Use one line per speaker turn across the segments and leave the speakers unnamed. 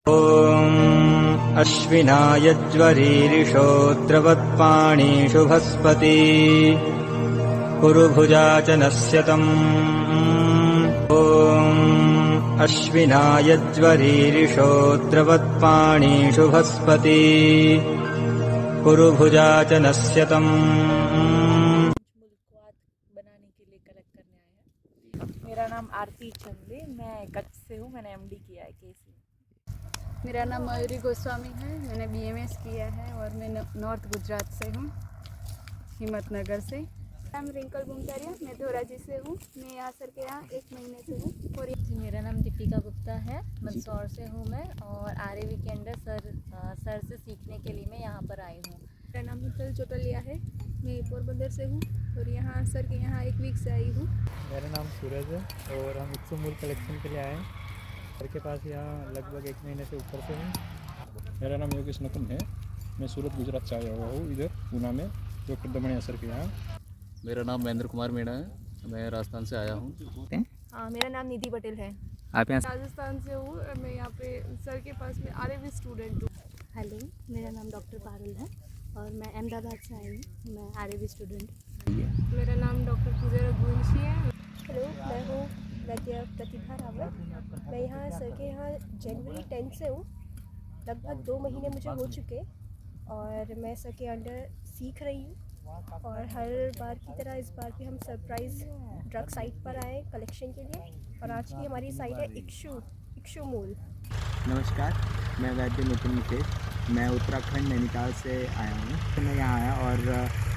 ॐ अश्विनायज्वरीरिषोऽत्रवत्पाणि शुभस्पति कुरु भुजाचनस्य तम् ॐ अश्विनायज्वरीरिषोऽत्रवत्पाणि शुभस्पति कुरु भुजाचनस्य तम्।
बनाने के लिए कलेक्ट करने आए हैं। मेरा नाम आरती चंदे, मैं कच्छ से हूँ। मैंने एमडी किया है केसी।
मेरा नाम मयूरी गोस्वामी है, मैंने बीएमएस किया है और मैं नॉर्थ गुजरात से हूँ, हिम्मतनगर से।
नाम रिंकल बुमतारिया, मैं धोराजी से हूँ। मैं यहाँ सर के यहाँ 1 महीने से हूँ। और
मेरा नाम दीपिका गुप्ता है, मंदसौर से हूँ मैं, और आरएवी के अंदर सर से सीखने के लिए मैं यहाँ पर आई हूँ।
मेरा नाम हितल चोटलिया है, मैं पोरबंदर से हूँ और यहाँ सर के यहाँ 1 वीक से आई हूँ।
मेरा नाम सूरज है और हम इक्सुमूल कलेक्शन के लिए आए हैं। घर के पास यहाँ लगभग 1 महीने से ऊपर से हैं।
मेरा नाम योगेश नकुल है, मैं सूरत गुजरात से आया हुआ हूँ, इधर पूना में डॉक्टर दमणिया सर के यहाँ।
मेरा नाम महेंद्र कुमार मीणा है, मैं राजस्थान से आया हूँ।
मेरा नाम निधि पटेल है,
आप यहाँ
राजस्थान से हूँ। मैं यहाँ पे सर के पास में आरएवी स्टूडेंट हूँ।
हेलो, मेरा नाम डॉक्टर पारुल है और मैं अहमदाबाद से आई हूँ। मैं आरएवी स्टूडेंट।
मेरा नाम डॉक्टर पूजा रघुवंशी है। हेलो, मैं हूँ वैद्य प्रतिभा रावत। मैं यहाँ सर के यहाँ जनवरी 10 से हूँ। लगभग 2 महीने मुझे हो चुके और मैं सर के अंडर सीख रही हूँ। और हर बार की तरह इस बार भी हम सरप्राइज़ ड्रग साइट पर आए कलेक्शन के लिए। और आज की हमारी साइट है इक्षुमूल।
नमस्कार, मैं वैद्य नितिन मुकेश, मैं उत्तराखंड नैनीताल से आया हूँ। तो मैं यहाँ आया और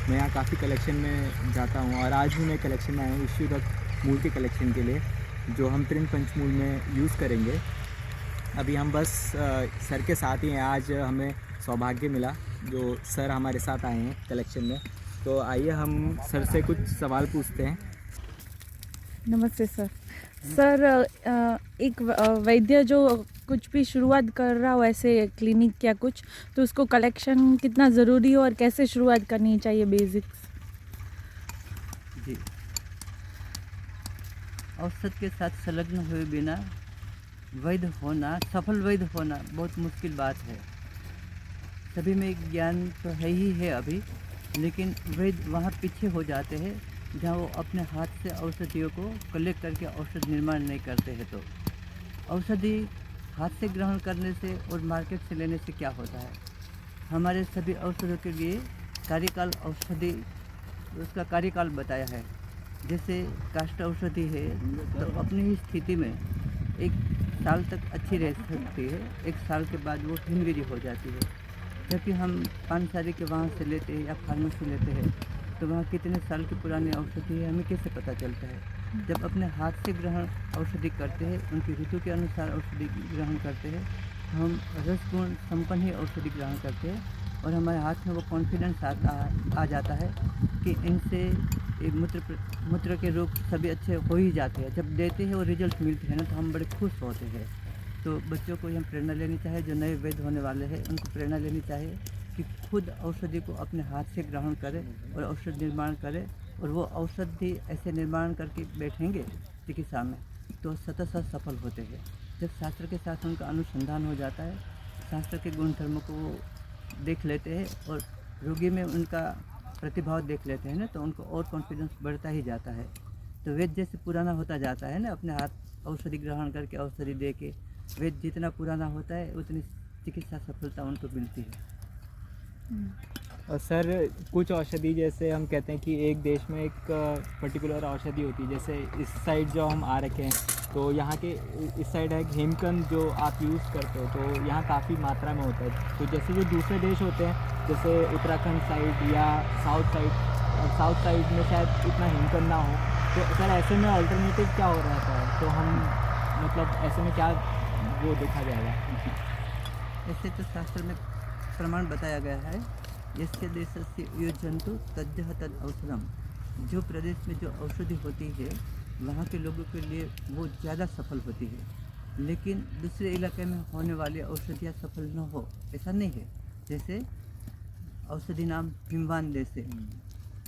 मैं यहाँ काफ़ी कलेक्शन में जाता हूँ और आज भी मैं कलेक्शन में आया हूँ इश्यू द मूल के कलेक्शन के लिए, जो हम त्रिन पंचमूल में यूज़ करेंगे। अभी हम बस सर के साथ ही हैं। आज हमें सौभाग्य मिला जो सर हमारे साथ आए हैं कलेक्शन में। तो आइए हम सर से कुछ सवाल पूछते हैं।
नमस्ते सर। एक वैद्य जो कुछ भी शुरुआत कर रहा हो ऐसे क्लिनिक या कुछ, तो उसको कलेक्शन कितना ज़रूरी हो और कैसे शुरुआत करनी चाहिए, बेसिक्स?
जी, औषध के साथ संलग्न हुए बिना वैद्य होना, सफल वैद्य होना बहुत मुश्किल बात है। सभी में ज्ञान तो है ही है अभी, लेकिन वैद्य वहाँ पीछे हो जाते हैं जहाँ वो अपने हाथ से औषधियों को कलेक्ट करके औषध निर्माण नहीं करते हैं। तो औषधि हाथ से ग्रहण करने से और मार्केट से लेने से क्या होता है? हमारे सभी औषधों के लिए कार्यकाल औषधि, उसका कार्यकाल बताया है। जैसे काष्ठ औषधि है तो अपनी ही स्थिति में 1 साल तक अच्छी रह सकती है, 1 साल के बाद वो हिमगिरी हो जाती है। जबकि हम पानसारी के वहाँ से लेते हैं या फार्मेसी लेते हैं तो वहाँ कितने साल की पुरानी औषधि है हमें कैसे पता चलता है? जब अपने हाथ से ग्रहण औषधि करते हैं, उनकी ऋतु के अनुसार औषधि ग्रहण करते हैं, हम रसगुण संपन्न ही औषधि ग्रहण करते हैं और हमारे हाथ में वो कॉन्फिडेंस आ जाता है कि इनसे मूत्र के रोग सभी अच्छे हो ही जाते हैं। जब देते हैं और रिजल्ट मिलते हैं ना तो हम बड़े खुश होते हैं। तो बच्चों को हम प्रेरणा लेनी चाहिए, जो नए वैद्य होने वाले हैं उनको प्रेरणा लेनी चाहिए कि खुद औषधि को अपने हाथ से ग्रहण करें और औषध निर्माण करें। और वो औषधि ऐसे निर्माण करके बैठेंगे चिकित्सा में तो सतत सफल होते हैं। जब शास्त्र के साथ उनका अनुसंधान हो जाता है, शास्त्र के गुण धर्मों को वो देख लेते हैं और रोगी में उनका प्रतिभाव देख लेते हैं ना, तो उनको और कॉन्फिडेंस बढ़ता ही जाता है। तो वेद जैसे पुराना होता जाता है ना, अपने हाथ औषधि ग्रहण करके औषधि दे के वेद जितना पुराना होता है उतनी चिकित्सा सफलता उनको मिलती है।
और सर, कुछ औषधि जैसे हम कहते हैं कि एक देश में एक पर्टिकुलर औषधि होती है, जैसे इस साइड जो हम आ रखे हैं तो यहाँ के इस साइड है हेमकंद जो आप यूज़ करते हो, तो यहाँ काफ़ी मात्रा में होता है। तो जैसे जो दूसरे देश होते हैं जैसे उत्तराखंड साइड या साउथ साइड में शायद इतना हेमकंद ना हो, तो सर ऐसे में अल्टरनेटिव क्या हो रहता है? तो हम मतलब ऐसे में क्या वो देखा जाएगा?
ऐसे तो शास्त्र में प्रमाण बताया गया है, यस्य देशस्य यो जंतु तद्यः तद औषधम। जो प्रदेश में जो औषधि होती है वहाँ के लोगों के लिए वो ज़्यादा सफल होती है, लेकिन दूसरे इलाके में होने वाली औषधियाँ सफल न हो ऐसा नहीं है। जैसे औषधि नाम हिमवान देश है,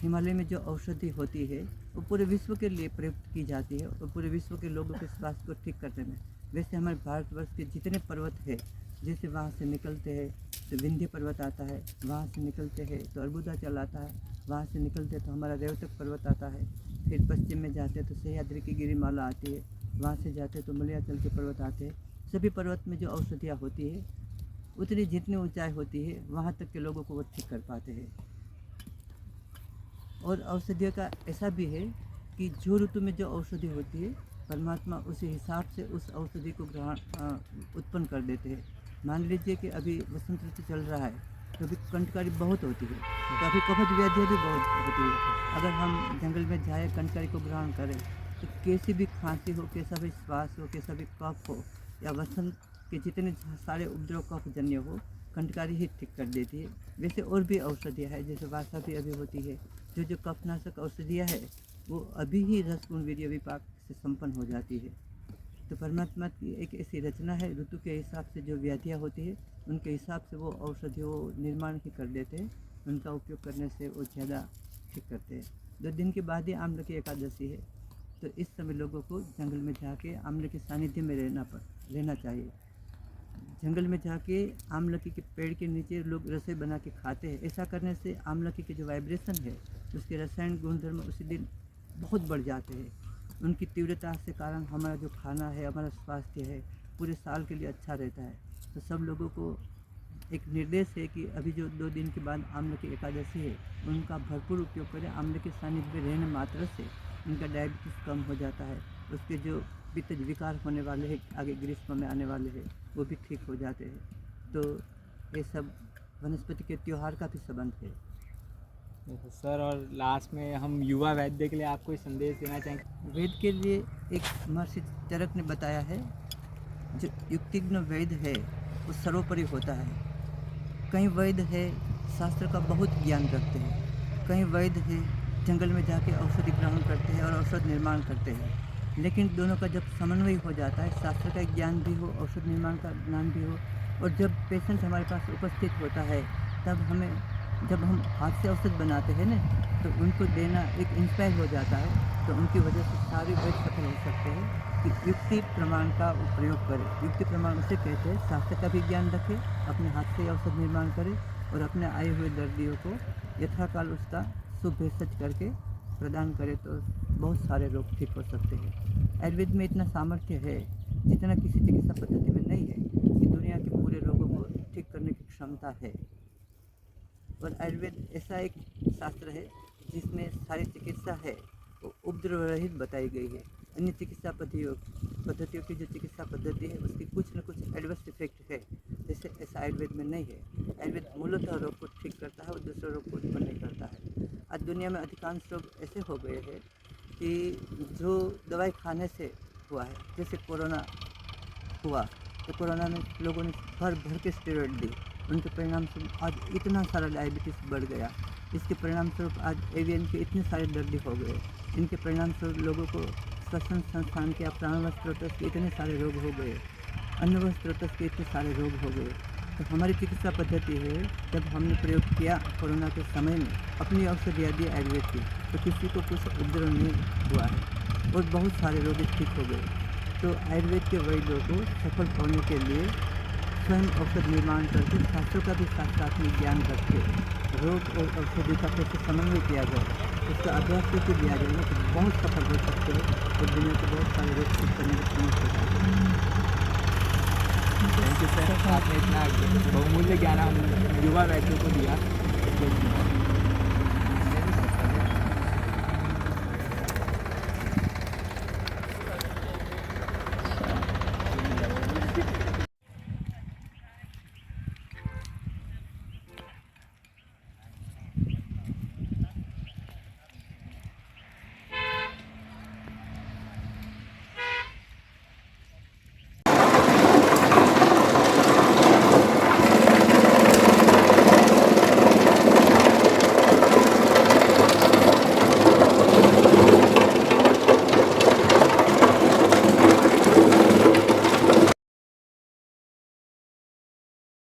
हिमालय में जो औषधि होती है वो पूरे विश्व के लिए प्रयुक्त की जाती है और पूरे विश्व के लोगों के स्वास्थ्य को ठीक करने में। वैसे हमारे भारतवर्ष के जितने पर्वत है जैसे वहाँ से निकलते हैं तो विंध्य पर्वत आता है, वहाँ से निकलते हैं तो अर्बुदाचल आता है, वहाँ से निकलते तो हमारा रेवतक पर्वत आता है, फिर पश्चिम में जाते तो सह्याद्री की गिरिमाला आती है, वहाँ से जाते तो मलयाचल के पर्वत आते हैं। सभी पर्वत में जो औषधियाँ होती है उतनी जितनी ऊंचाई होती है वहाँ तक के लोगों को वो ठीक कर पाते हैं। और औषधियों का ऐसा भी है कि जो ऋतु में जो औषधि होती है परमात्मा उसी हिसाब से उस औषधि को ग्रहण उत्पन्न कर देते हैं। मान लीजिए कि अभी वसंत ऋतु चल रहा है तो अभी कंटकारी बहुत होती है, तो अभी कफज व्याधियाँ भी बहुत होती है। अगर हम जंगल में जाए कंटकारी को ग्रहण करें तो कैसी भी खांसी हो, कैसा भी श्वास हो, कैसा भी कफ हो या वसंत के जितने सारे उपद्रव कफ जन्य हो कंटकारी ही ठीक कर देती है। वैसे और भी औषधियाँ है जैसे वासा भी अभी होती है, जो कफनाशक औषधियाँ है वो अभी ही रसगुण वीर्य विपाक से संपन्न हो जाती है। तो परमात्मा की एक ऐसी रचना है, ऋतु के हिसाब से जो व्याधियाँ होती है उनके हिसाब से वो औषधियों निर्माण ही कर देते हैं, उनका उपयोग करने से वो ज़्यादा ठीक करते हैं। 2 दिन के बाद ही आम्ल की एकादशी है, तो इस समय लोगों को जंगल में जाके आम्ल के सानिध्य में रहना चाहिए। जंगल में जाके आमलकी के पेड़ के नीचे लोग रसोई बना के खाते हैं। ऐसा करने से आमलकी के जो वाइब्रेशन है उसके रसायन गुणधर्म उसी दिन बहुत बढ़ जाते हैं। उनकी तीव्रता से कारण हमारा जो खाना है, हमारा स्वास्थ्य है पूरे साल के लिए अच्छा रहता है। तो सब लोगों को एक निर्देश है कि अभी जो 2 दिन के बाद आम्ल की एकादशी है उनका भरपूर उपयोग करें। आम्ल के सानिध्य में रहने मात्र से उनका डायबिटीज़ कम हो जाता है, उसके जो पित्त विकार होने वाले हैं आगे ग्रीष्म में आने वाले हैं वो भी ठीक हो जाते हैं। तो ये सब वनस्पति के त्यौहार का भी संबंध है।
सर, और लास्ट में हम युवा वैद्य के लिए आप कोई संदेश देना चाहेंगे?
वेद के लिए एक महर्षि चरक ने बताया है, जो युक्तिज्ञ वैद्य है वो सर्वोपरि होता है। कई वैद्य है शास्त्र का बहुत ज्ञान रखते हैं, कई वैद्य है जंगल में जाके औषधि ग्रहण करते हैं और औषध निर्माण करते हैं, लेकिन दोनों का जब समन्वय हो जाता है, शास्त्र का ज्ञान भी हो, औषध निर्माण का ज्ञान भी हो, और जब पेशेंट हमारे पास उपस्थित होता है तब जब हम हाथ से औषध बनाते हैं ना तो उनको देना एक इंस्पायर हो जाता है। तो उनकी वजह से सारे वैद्य सफल हो सकते हैं कि युक्ति प्रमाण का प्रयोग करें। युक्ति प्रमाण उसे कहते हैं शास्त्र का भी ज्ञान रखें, अपने हाथ से औषध निर्माण करें और अपने आए हुए दर्दियों को यथाकाल उसका शुभ भेषज करके प्रदान करें तो बहुत सारे रोग ठीक हो सकते हैं। आयुर्वेद में इतना सामर्थ्य है जितना किसी चिकित्सा पद्धति में नहीं है कि दुनिया के पूरे रोगों को ठीक करने की क्षमता है। और आयुर्वेद ऐसा एक शास्त्र है जिसमें सारी चिकित्सा है वो उपद्रव रहित बताई गई है। अन्य चिकित्सा पद्धतियों की जो चिकित्सा पद्धति है उसकी कुछ न कुछ एडवर्स इफेक्ट है, जैसे ऐसा आयुर्वेद में नहीं है। आयुर्वेद मूलतः रोग को ठीक करता है और दूसरे रोग को उत्पन्न नहीं करता है। आज दुनिया में अधिकांश रोग ऐसे हो गए हैं कि जो दवाई खाने से हुआ है, जैसे कोरोना हुआ तो कोरोना में लोगों ने भर के स्टेरॉइड दी, उनके परिणाम स्वरूप आज इतना सारा डायबिटीज़ बढ़ गया। इसके परिणाम स्वरूप आज एवियन के इतने सारे दर्दी हो गए। इनके परिणाम स्वरूप लोगों को श्वसन संस्थान के प्राणवायु स्रोतस के इतने सारे रोग हो गए, अन्नवायु स्रोतस के इतने सारे रोग हो गए। तो हमारी चिकित्सा पद्धति है, जब हमने प्रयोग किया कोरोना के समय में अपनी औषधियाँ दी आयुर्वेद की तो किसी को कुछ उपद्रव नहीं हुआ है और बहुत सारे रोग ठीक हो गए। तो आयुर्वेद के वैद्यों को सफल होने के लिए स्वयं औषध निर्माण करके शास्त्रों का भी साथ में ज्ञान रख के रोग और औषधि का कैसे समन्वय किया जाए उसका अभ्यास करके दिया जाए तो बहुत सफल हो सकते हैं और दुनिया के बहुत सारे रोग ठीक करने की समझ हो जाए।
थैंक यू सर, आपने इतना बहुमूल्य ज्ञान हम युवा वैद्यों को दिया।